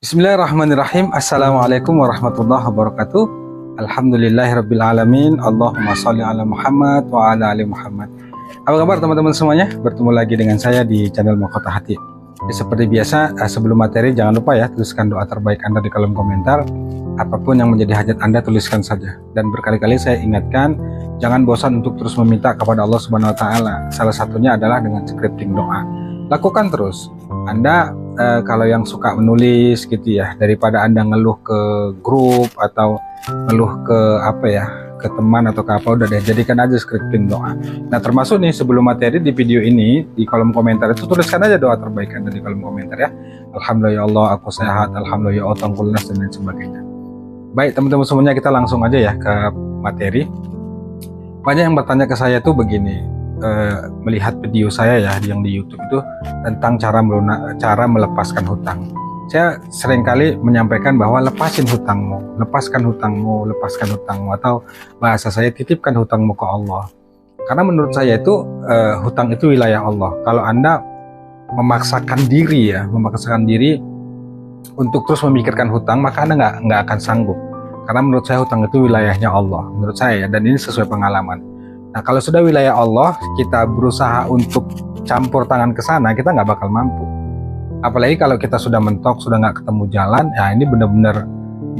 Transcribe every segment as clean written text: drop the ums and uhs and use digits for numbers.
Bismillahirrahmanirrahim. Assalamualaikum warahmatullahi wabarakatuh. Alhamdulillahirrabbilalamin. Allahumma sholli ala Muhammad wa ala ali Muhammad. Apa kabar teman-teman semuanya? Bertemu lagi dengan saya di channel Mahkota Hati. Seperti biasa, sebelum materi jangan lupa ya, tuliskan doa terbaik Anda di kolom komentar. Apapun yang menjadi hajat Anda, tuliskan saja. Dan berkali-kali saya ingatkan, jangan bosan untuk terus meminta kepada Allah Subhanahu wa Ta'ala. Salah satunya adalah dengan scripting doa. Lakukan terus. Anda kalau yang suka menulis gitu ya, daripada Anda ngeluh ke grup atau ngeluh ke teman atau ke apa, udah deh jadikan aja scripting doa. Nah, termasuk nih sebelum materi di video ini, di kolom komentar itu tuliskan aja doa terbaik Anda di kolom komentar ya. Alhamdulillah ya Allah aku sehat, alhamdulillah ya Allah tangkulnas dan lain sebagainya. Baik teman-teman semuanya, kita langsung aja ya ke materi. Banyak yang bertanya ke saya tuh begini, melihat video saya ya yang di YouTube itu tentang cara melepaskan hutang. Saya seringkali menyampaikan bahwa lepaskan hutangmu, atau bahasa saya titipkan hutangmu ke Allah. Karena menurut saya itu hutang itu wilayah Allah. Kalau Anda memaksakan diri untuk terus memikirkan hutang, maka Anda nggak akan sanggup. Karena menurut saya hutang itu wilayahnya Allah, menurut saya, dan ini sesuai pengalaman. Nah, kalau sudah wilayah Allah, kita berusaha untuk campur tangan ke sana, kita nggak bakal mampu. Apalagi kalau kita sudah mentok, sudah nggak ketemu jalan, ya ini benar-benar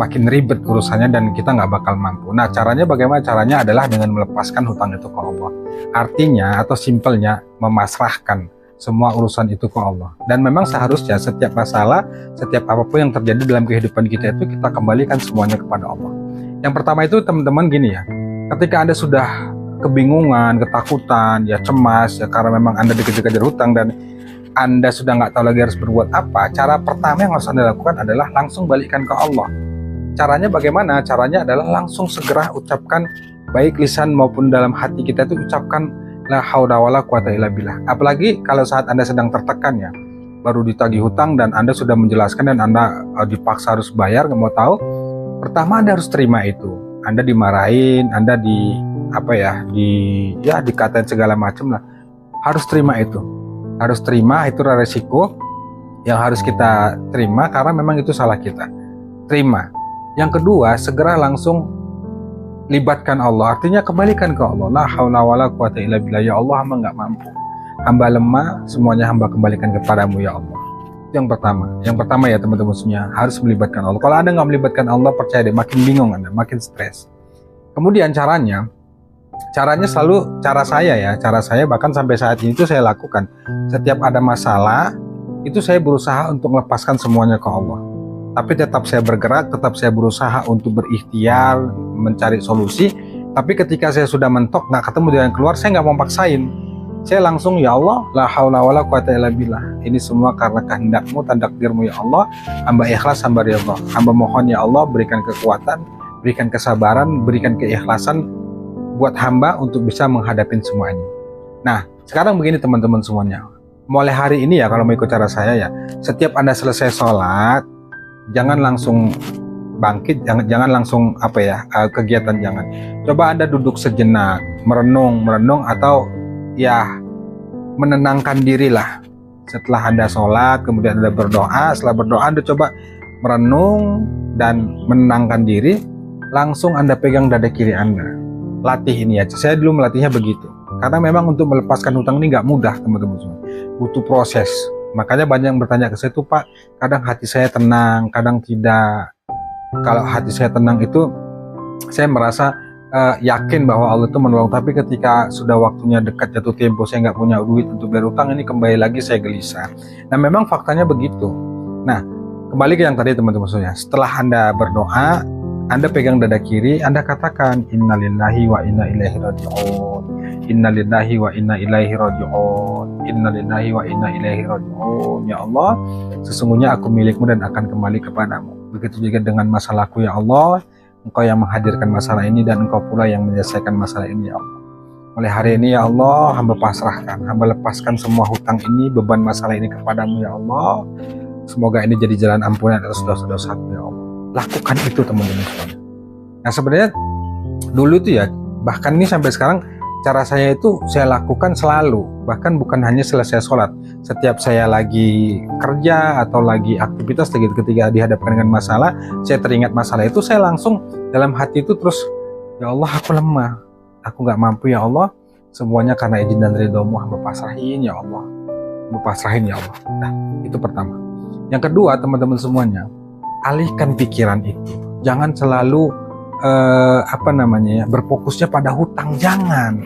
makin ribet urusannya dan kita nggak bakal mampu. Nah, caranya bagaimana? Caranya adalah dengan melepaskan hutang itu ke Allah. Artinya atau simpelnya memasrahkan semua urusan itu ke Allah. Dan memang seharusnya setiap masalah, setiap apapun yang terjadi dalam kehidupan kita itu kita kembalikan semuanya kepada Allah. Yang pertama itu teman-teman gini ya, ketika Anda sudah kebingungan, ketakutan, ya cemas, ya karena memang Anda dikejar-kejar hutang dan Anda sudah nggak tahu lagi harus berbuat apa, cara pertama yang harus Anda lakukan adalah langsung balikkan ke Allah. Caranya bagaimana? Caranya adalah langsung segera ucapkan, baik lisan maupun dalam hati kita itu ucapkan la haula wala quwata illa billah. Apalagi kalau saat Anda sedang tertekan ya, baru ditagih hutang dan Anda sudah menjelaskan dan Anda dipaksa harus bayar, nggak mau tahu. Pertama Anda harus terima itu. Anda dimarahin, Anda dikatain segala macam lah. Harus terima itu. Harus terima, itu resiko yang harus kita terima karena memang itu salah kita. Terima. Yang kedua, segera langsung libatkan Allah. Artinya kembalikan ke Allah. La haula wala quwata illa billah. Ya Allah, hamba nggak mampu. Hamba lemah, semuanya hamba kembalikan kepadamu ya Allah. Yang pertama ya teman-teman semuanya, harus melibatkan Allah. Kalau Anda nggak melibatkan Allah, percaya deh, makin bingung Anda, makin stres. Kemudian caranya selalu cara saya bahkan sampai saat ini itu saya lakukan. Setiap ada masalah, itu saya berusaha untuk melepaskan semuanya ke Allah. Tapi tetap saya bergerak, tetap saya berusaha untuk berikhtiar, mencari solusi. Tapi ketika saya sudah mentok, nggak ketemu jalan keluar, saya nggak mau paksain. Saya langsung, ya Allah, la haula wala quwata illa billah. Ini semua karena kehendakmu, takdirmu ya Allah. Hamba ikhlas, hamba ridha. Hamba mohon ya Allah, berikan kekuatan, berikan kesabaran, berikan keikhlasan buat hamba untuk bisa menghadapi semuanya. Nah, sekarang begini teman-teman semuanya. Mulai hari ini ya, kalau mau ikut cara saya ya, setiap Anda selesai sholat, jangan langsung bangkit, jangan langsung kegiatan, jangan. Coba Anda duduk sejenak, merenung atau ya menenangkan diri lah. Setelah Anda sholat, kemudian Anda berdoa, setelah berdoa Anda coba merenung dan menenangkan diri, langsung Anda pegang dada kiri Anda. Latih ini aja. Saya dulu melatihnya begitu. Karena memang untuk melepaskan hutang ini nggak mudah teman-teman semua. Butuh proses. Makanya banyak yang bertanya ke saya tuh, Pak, kadang hati saya tenang, kadang tidak. Kalau hati saya tenang itu saya merasa yakin bahwa Allah itu menolong. Tapi ketika sudah waktunya dekat jatuh tempo, saya nggak punya duit untuk bayar hutang, ini kembali lagi saya gelisah. Nah memang faktanya begitu. Nah kembali ke yang tadi teman-teman semua. Setelah Anda berdoa, Anda pegang dada kiri, Anda katakan innalillahi wa inna ilaihi raji'un. Innalillahi wa inna ilaihi raji'un. Innalillahi wa inna ilaihi raji'un. Ya Allah, sesungguhnya aku milikmu dan akan kembali kepadamu. Begitu juga dengan masalahku ya Allah. Engkau yang menghadirkan masalah ini dan Engkau pula yang menyelesaikan masalah ini ya Allah. Mulai hari ini ya Allah, hamba pasrahkan, hamba lepaskan semua hutang ini, beban masalah ini kepadamu ya Allah. Semoga ini jadi jalan ampunan atas dosa-dosaku ya Allah. Lakukan itu teman-teman semuanya. Nah sebenarnya dulu itu ya, bahkan ini sampai sekarang cara saya itu saya lakukan selalu, bahkan bukan hanya selesai sholat. Setiap saya lagi kerja atau lagi aktivitas, ketika dihadapkan dengan masalah, saya teringat masalah itu, saya langsung dalam hati itu terus, ya Allah aku lemah, aku nggak mampu ya Allah, semuanya karena izin dan ridho-Mu, hamba pasrahin ya Allah, hamba pasrahin ya Allah. Nah, itu pertama. Yang kedua, teman-teman semuanya, alihkan pikiran itu, jangan selalu berfokusnya pada hutang. Jangan.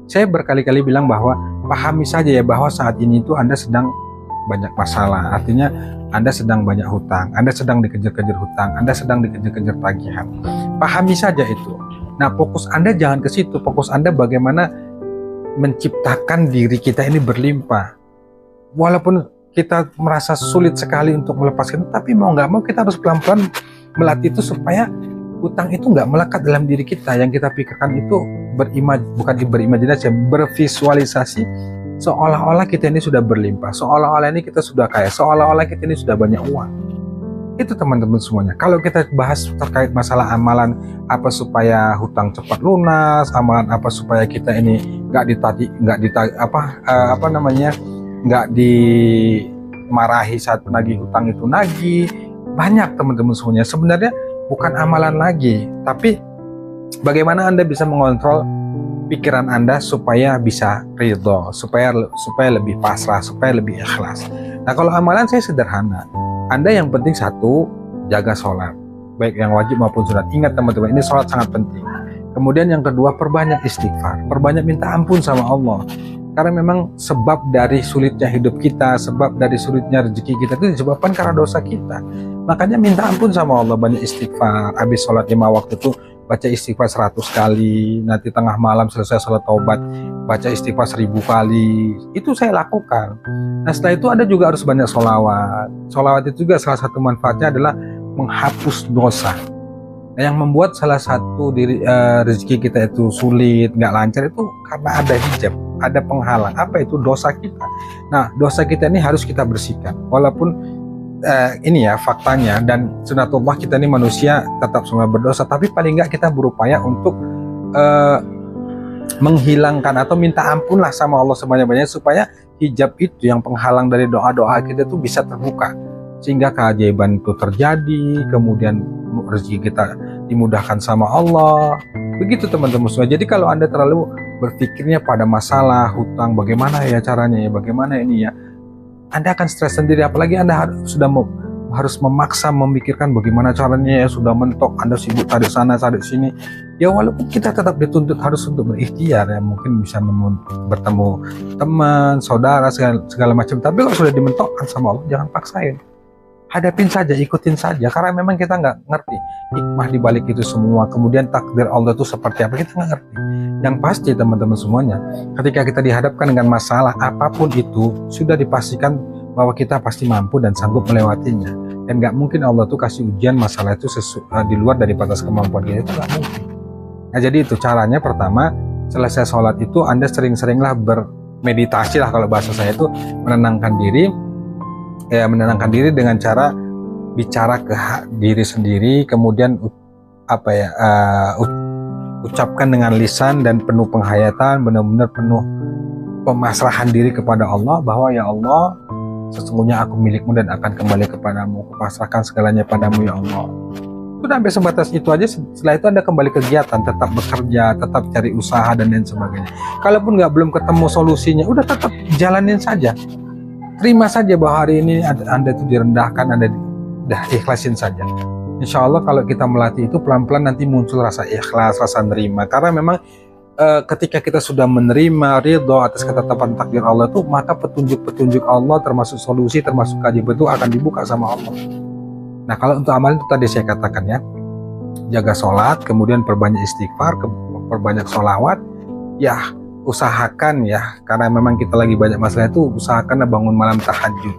Saya berkali-kali bilang bahwa pahami saja ya bahwa saat ini itu Anda sedang banyak masalah, artinya Anda sedang banyak hutang, Anda sedang dikejar-kejar hutang, Anda sedang dikejar-kejar tagihan. Pahami saja itu. Nah, fokus Anda jangan ke situ, fokus Anda bagaimana menciptakan diri kita ini berlimpah. Walaupun kita merasa sulit sekali untuk melepaskan, tapi mau nggak mau kita harus pelan-pelan melatih itu supaya hutang itu nggak melekat dalam diri kita. Yang kita pikirkan itu bukan berimajinasi, bervisualisasi seolah-olah kita ini sudah berlimpah, seolah-olah ini kita sudah kaya, seolah-olah kita ini sudah banyak uang. Itu teman-teman semuanya. Kalau kita bahas terkait masalah amalan apa supaya hutang cepat lunas, amalan apa supaya kita ini nggak dimarahi saat menagih hutang itu nagih, banyak teman-teman semuanya. Sebenarnya bukan amalan lagi, tapi bagaimana Anda bisa mengontrol pikiran Anda supaya bisa ridho, supaya lebih pasrah, supaya lebih ikhlas. Nah, kalau amalan saya sederhana. Anda yang penting satu, jaga sholat, baik yang wajib maupun sunat. Ingat teman-teman, ini sholat sangat penting. Kemudian yang kedua, perbanyak istighfar, perbanyak minta ampun sama Allah. Karena memang sebab dari sulitnya hidup kita, sebab dari sulitnya rezeki kita itu disebabkan karena dosa kita. Makanya minta ampun sama Allah, banyak istighfar. Habis sholat 5 waktu itu baca istighfar 100 kali. Nanti tengah malam selesai sholat taubat, baca istighfar 1000 kali. Itu saya lakukan. Nah, setelah itu Anda juga harus banyak sholawat. Sholawat itu juga salah satu manfaatnya adalah menghapus dosa. Nah, yang membuat salah satu rezeki kita itu sulit, nggak lancar itu karena ada hijab, ada penghalang. Apa itu? Dosa kita. Nah, dosa kita ini harus kita bersihkan. Walaupun ini ya faktanya, dan sunatullah kita ini manusia tetap semua berdosa, tapi paling nggak kita berupaya untuk menghilangkan atau minta ampun lah sama Allah sebanyak-banyaknya, supaya hijab itu yang penghalang dari doa-doa kita itu bisa terbuka, sehingga keajaiban itu terjadi, kemudian rezeki kita dimudahkan sama Allah. Begitu teman-teman semua. Jadi kalau Anda terlalu berpikirnya pada masalah hutang, bagaimana ya caranya ya, bagaimana ini ya, Anda akan stres sendiri. Apalagi Anda harus memaksa memikirkan bagaimana caranya ya, sudah mentok, Anda sibuk cari sana cari sini. Ya walaupun kita tetap dituntut harus untuk berikhtiar ya, mungkin bisa bertemu teman, saudara, segala macam. Tapi kalau sudah dimentokkan sama Allah, jangan paksain. Hadapin saja, ikutin saja, karena memang kita nggak ngerti hikmah di balik itu semua. Kemudian takdir Allah itu seperti apa, kita nggak ngerti. Yang pasti teman-teman semuanya, ketika kita dihadapkan dengan masalah apapun itu, sudah dipastikan bahwa kita pasti mampu dan sanggup melewatinya. Dan nggak mungkin Allah tuh kasih ujian masalah itu di luar dari batas kemampuan kita, itu nggak mungkin. Nah, jadi itu caranya. Pertama, selesai sholat itu Anda sering-seringlah bermeditasi lah, kalau bahasa saya itu menenangkan diri. Ya, menenangkan diri dengan cara bicara ke diri sendiri, kemudian ucapkan dengan lisan dan penuh penghayatan, benar-benar penuh pemasrahan diri kepada Allah, bahwa ya Allah, sesungguhnya aku milikmu dan akan kembali kepadamu, kupasrahkan segalanya padamu ya Allah. Sudah sampai sebatas itu aja. Setelah itu Anda kembali kegiatan, tetap bekerja, tetap cari usaha dan lain sebagainya. Kalaupun belum ketemu solusinya, udah tetap jalanin saja. Terima saja bahwa hari ini Anda itu direndahkan, Anda dah ikhlasin saja. Insya Allah kalau kita melatih itu, pelan-pelan nanti muncul rasa ikhlas, rasa nerima. Karena memang ketika kita sudah menerima ridho atas ketetapan takdir Allah itu, maka petunjuk-petunjuk Allah termasuk solusi, termasuk keajaiban itu akan dibuka sama Allah. Nah, kalau untuk amalan itu tadi saya katakan ya, jaga sholat, kemudian perbanyak istighfar, perbanyak sholawat, ya usahakan ya, karena memang kita lagi banyak masalah itu, usahakan bangun malam tahajud.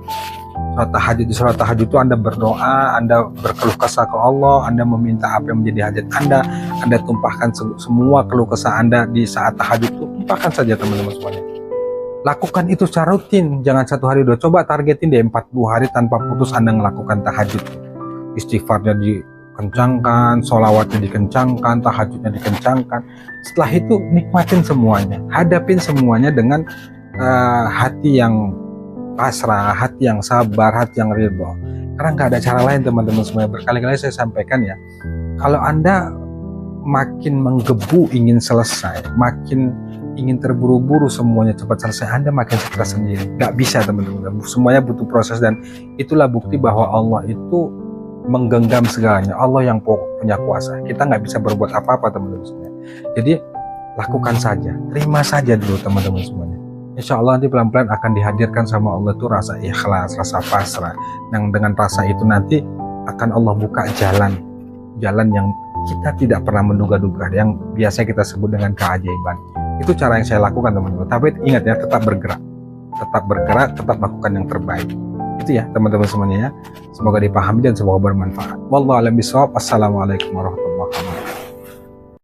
Sholat tahajud itu Anda berdoa, Anda berkeluh kesah ke Allah, Anda meminta apa yang menjadi hajat Anda tumpahkan semua keluh kesah Anda di saat tahajud itu, tumpahkan saja teman-teman semuanya. Lakukan itu secara rutin, jangan 1 hari 2. Coba targetin deh 40 hari tanpa putus Anda melakukan tahajud. Istighfarnya kencangkan, sholawatnya dikencangkan, tahajudnya dikencangkan. Setelah itu nikmatin semuanya, hadapin semuanya dengan hati yang pasrah, hati yang sabar, hati yang ridho. Karena nggak ada cara lain teman-teman semuanya. Berkali-kali saya sampaikan ya, kalau Anda makin menggebu ingin selesai, makin ingin terburu-buru semuanya cepat selesai, Anda makin stres sendiri. Nggak bisa teman-teman, semuanya butuh proses, dan itulah bukti bahwa Allah itu menggenggam segalanya. Allah yang punya kuasa, kita nggak bisa berbuat apa-apa teman-teman semuanya. Jadi lakukan saja, terima saja dulu teman-teman semuanya. Insya Allah nanti pelan-pelan akan dihadirkan sama Allah tuh rasa ikhlas, rasa pasrah. Yang dengan rasa itu nanti akan Allah buka jalan yang kita tidak pernah menduga-duga, yang biasa kita sebut dengan keajaiban. Itu cara yang saya lakukan teman-teman. Tapi ingat ya, tetap bergerak, tetap lakukan yang terbaik. Itu ya teman-teman semuanya ya. Semoga dipahami dan semoga bermanfaat. Wallahu a'lam bishawab. Assalamualaikum warahmatullahi wabarakatuh.